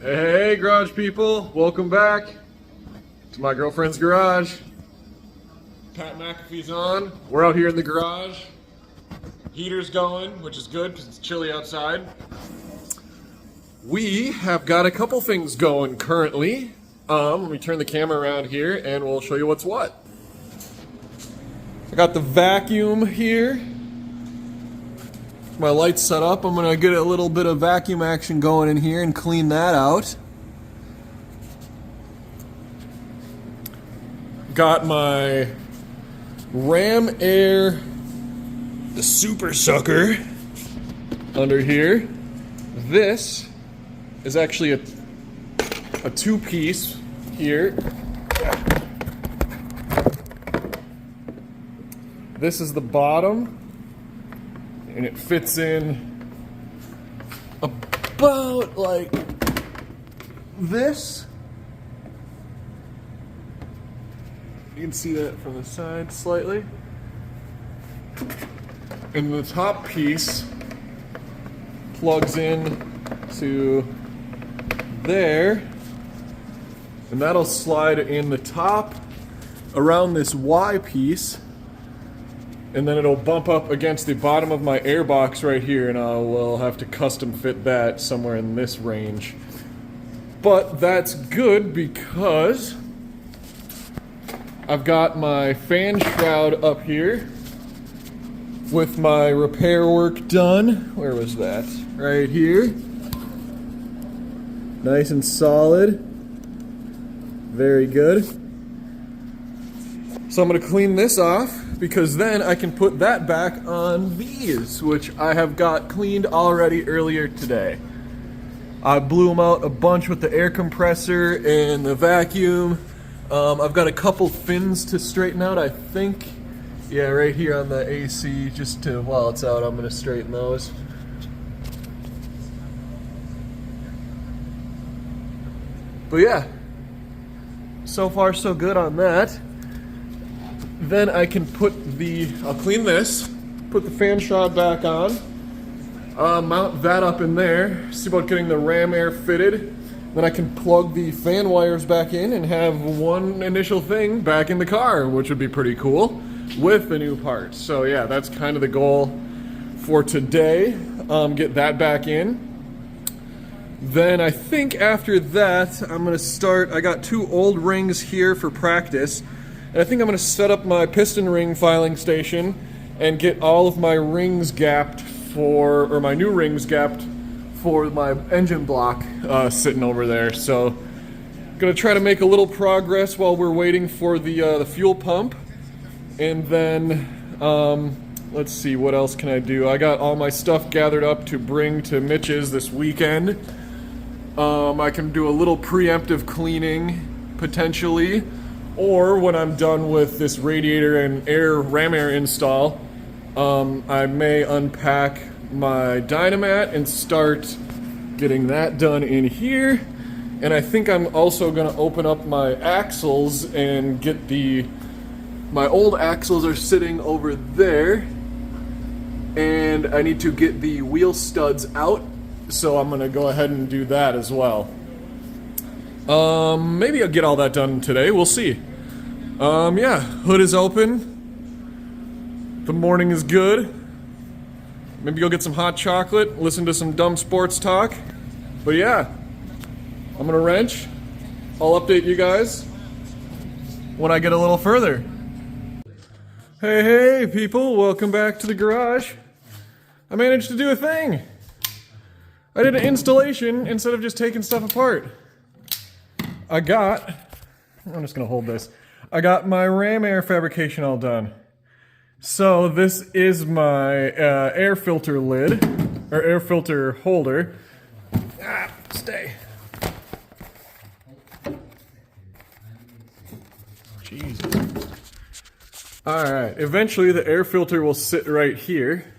Hey garage people, welcome back to my girlfriend's garage. Pat McAfee's on. We're out here in the garage. Heater's going, which is good because it's chilly outside. We have got a couple things going currently. Let me turn the camera around here and we'll show you what's what. I got the vacuum here. My light's set up. I'm gonna get a little bit of vacuum action going in here and clean that out. Got my RAM AIR, the Supersucker, under here. This is actually a two-piece here. This is the bottom. And it fits in about like this. You can see that from the side slightly. And the top piece plugs in to there. And that'll slide in the top around this Y piece. And then it'll bump up against the bottom of my air box right here, and I will have to custom fit that somewhere in this range. But that's good because I've got my fan shroud up here with my repair work done. Where was that? Right here. Nice and solid. Very good. So I'm going to clean this off, because then I can put that back on these, which I have got cleaned already earlier today. I blew them out a bunch with the air compressor and the vacuum. I've got a couple fins to straighten out, I think. Yeah, right here on the AC, just to, while it's out, I'm going to straighten those. But yeah, so far so good on that. Then I can I'll clean this, put the fan shroud back on, mount that up in there, see about getting the RAM AIR fitted. Then I can plug the fan wires back in and have one initial thing back in the car, which would be pretty cool with the new parts. So yeah, that's kind of the goal for today, get that back in. Then I think after that, I'm gonna start, I got two old rings here for practice. And I think I'm going to set up my piston ring filing station and get all of my rings gapped or my new rings gapped for my engine block sitting over there. So I'm going to try to make a little progress while we're waiting for the fuel pump. And then, let's see, what else can I do? I got all my stuff gathered up to bring to Mitch's this weekend. I can do a little preemptive cleaning, potentially. Or when I'm done with this radiator and RAM AIR install, I may unpack my Dynamat and start getting that done in here. And I think I'm also going to open up my axles and get my old axles are sitting over there. And I need to get the wheel studs out, so I'm going to go ahead and do that as well. Maybe I'll get all that done today, we'll see. Yeah, hood is open. The morning is good. Maybe go get some hot chocolate, listen to some dumb sports talk. But yeah, I'm gonna wrench. I'll update you guys when I get a little further. Hey people, welcome back to the garage. I managed to do a thing. I did an installation instead of just taking stuff apart. I'm just gonna hold this. I got my RAM AIR fabrication all done. So this is my air filter lid, or air filter holder. Stay. Jesus. Alright, eventually the air filter will sit right here.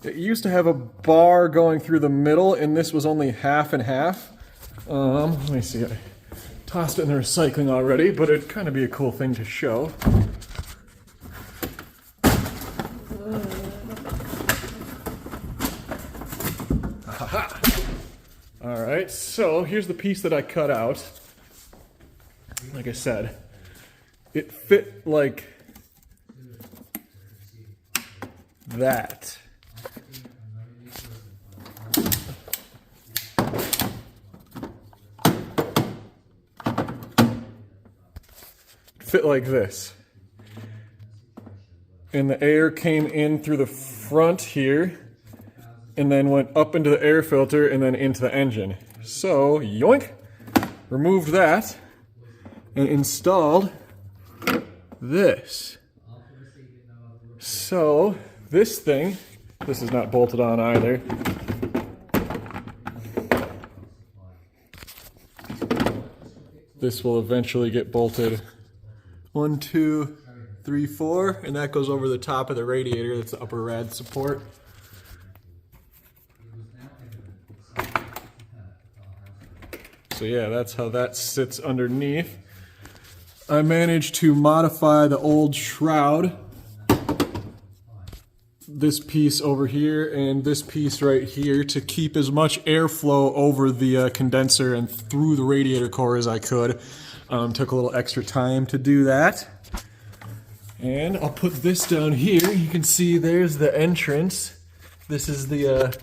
It used to have a bar going through the middle, and this was only half and half. Let me see. I tossed it in the recycling already, but it'd kind of be a cool thing to show. Alright, So here's the piece that I cut out. Like I said, it fit like that. Fit like this. And the air came in through the front here and then went up into the air filter and then into the engine. So, yoink, removed that and installed this. So, this thing, this is not bolted on either. This will eventually get bolted. 1, 2, 3, 4, and that goes over the top of the radiator. That's the upper rad support. So yeah, that's how that sits underneath. I managed to modify the old shroud. This piece over here and this piece right here to keep as much airflow over the condenser and through the radiator core as I could. Took a little extra time to do that. And I'll put this down here. You can see there's the entrance. This is the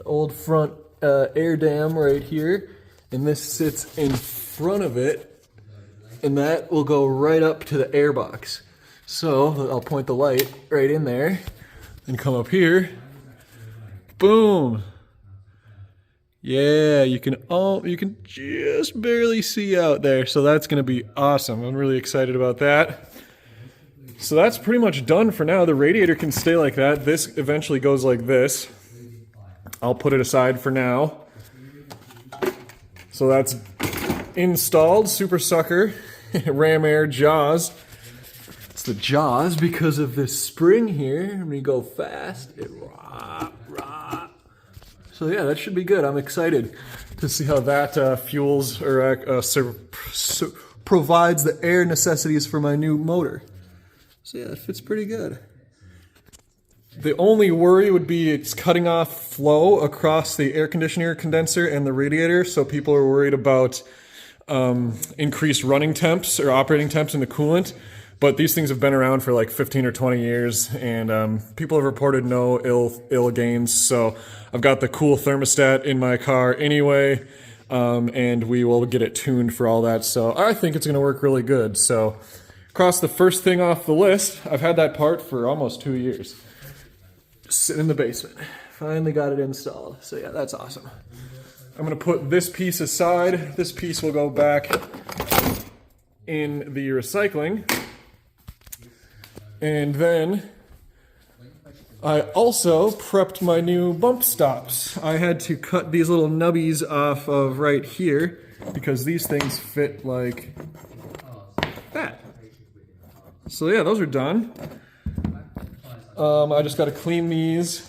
old front air dam right here. And this sits in front of it. And that will go right up to the air box. So I'll point the light right in there and come up here. Boom. Yeah, you can just barely see out there. So that's going to be awesome. I'm really excited about that. So that's pretty much done for now. The radiator can stay like that. This eventually goes like this. I'll put it aside for now. So that's installed. Supersucker RAM AIR Jaws. It's the Jaws because of this spring here. When you go fast, it rah, rah. So yeah, that should be good. I'm excited to see how that fuels or provides the air necessities for my new motor. So yeah, that fits pretty good. The only worry would be it's cutting off flow across the air conditioner condenser and the radiator, so people are worried about increased running temps or operating temps in the coolant. But these things have been around for like 15 or 20 years, and people have reported no ill gains. So I've got the cool thermostat in my car anyway, and we will get it tuned for all that. So I think it's going to work really good. So cross the first thing off the list. I've had that part for almost 2 years. Just sitting in the basement. Finally got it installed. So yeah, that's awesome. I'm going to put this piece aside. This piece will go back in the recycling. And then I also prepped my new bump stops. I had to cut these little nubbies off of right here because these things fit like that. So yeah, those are done. I just got to clean these.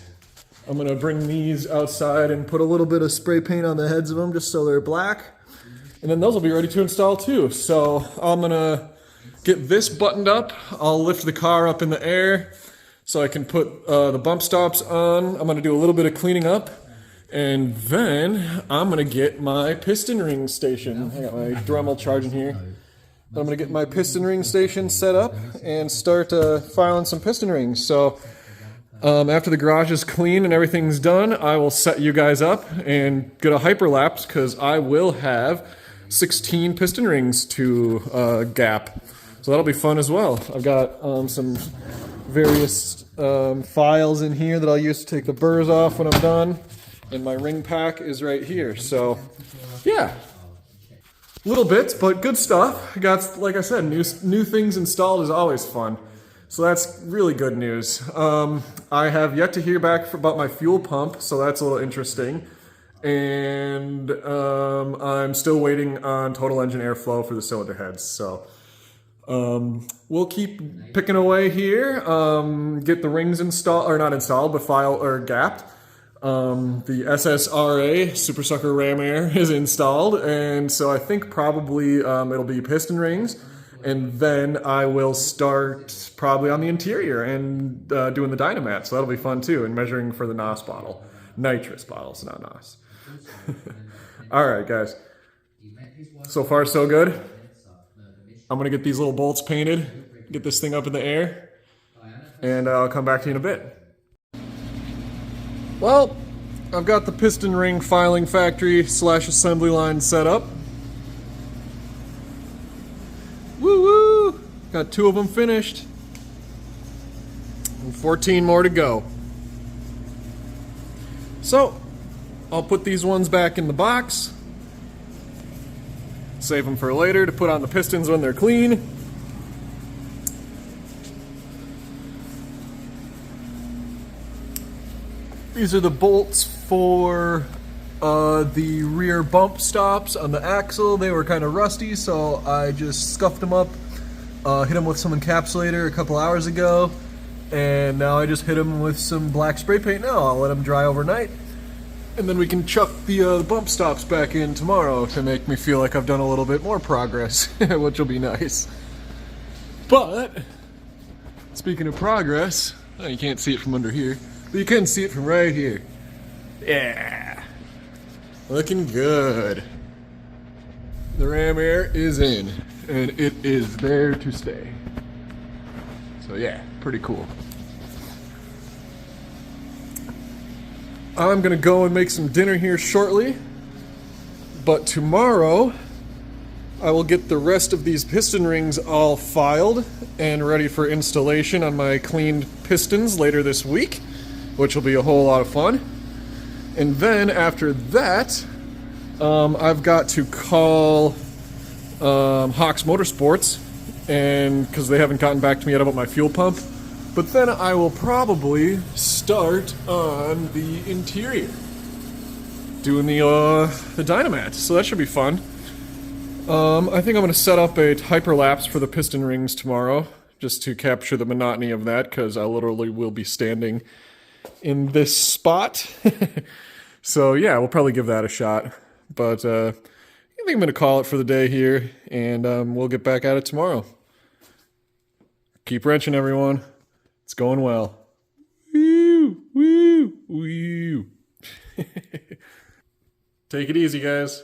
I'm going to bring these outside and put a little bit of spray paint on the heads of them just so they're black. And then those will be ready to install too. So I'm going to get this buttoned up. I'll lift the car up in the air so I can put the bump stops on. I'm going to do a little bit of cleaning up. And then I'm going to get my piston ring station. I got my Dremel charging here. I'm going to get my piston ring station set up and start filing some piston rings. So after the garage is clean and everything's done, I will set you guys up and get a hyperlapse because I will have 16 piston rings to gap. So that'll be fun as well. I've got some various files in here that I'll use to take the burrs off when I'm done. And my ring pack is right here. So yeah. Little bits, but good stuff. Got, like I said, new things installed is always fun. So that's really good news. I have yet to hear back about my fuel pump, so that's a little interesting. And I'm still waiting on total engine airflow for the cylinder heads. So we'll keep picking away here. Get the rings installed, or not installed, but filed or gapped. The SSRA, Supersucker RAM AIR, is installed, and so I think probably it'll be piston rings, and then I will start probably on the interior and doing the Dynamat, so that'll be fun too, and measuring for the NOS bottle. Nitrous bottles, not NOS. All right, guys. So far, so good. I'm gonna get these little bolts painted, get this thing up in the air, and I'll come back to you in a bit. Well, I've got the piston ring filing factory / assembly line set up. Woo woo! Got 2 of them finished. And 14 more to go. So, I'll put these ones back in the box. Save them for later to put on the pistons when they're clean. These are the bolts for the rear bump stops on the axle. They were kind of rusty, so I just scuffed them up, hit them with some encapsulator a couple hours ago, and now I just hit them with some black spray paint now. I'll let them dry overnight, and then we can chuck the bump stops back in tomorrow to make me feel like I've done a little bit more progress, which will be nice. But, speaking of progress, oh, you can't see it from under here, but you can see it from right here. Yeah, looking good. The Ram Air is in, and it is there to stay. So yeah, pretty cool. I'm gonna go and make some dinner here shortly, but tomorrow I will get the rest of these piston rings all filed and ready for installation on my cleaned pistons later this week, which will be a whole lot of fun. And then after that, I've got to call Hawks Motorsports, and because they haven't gotten back to me yet about my fuel pump. But then I will probably start on the interior, doing the Dynamat. So that should be fun. I think I'm going to set up a hyperlapse for the piston rings tomorrow, just to capture the monotony of that, because I literally will be standing in this spot. So yeah, we'll probably give that a shot. But I think I'm going to call it for the day here, and we'll get back at it tomorrow. Keep wrenching, everyone. It's going well. Woo, woo, woo. Take it easy, guys.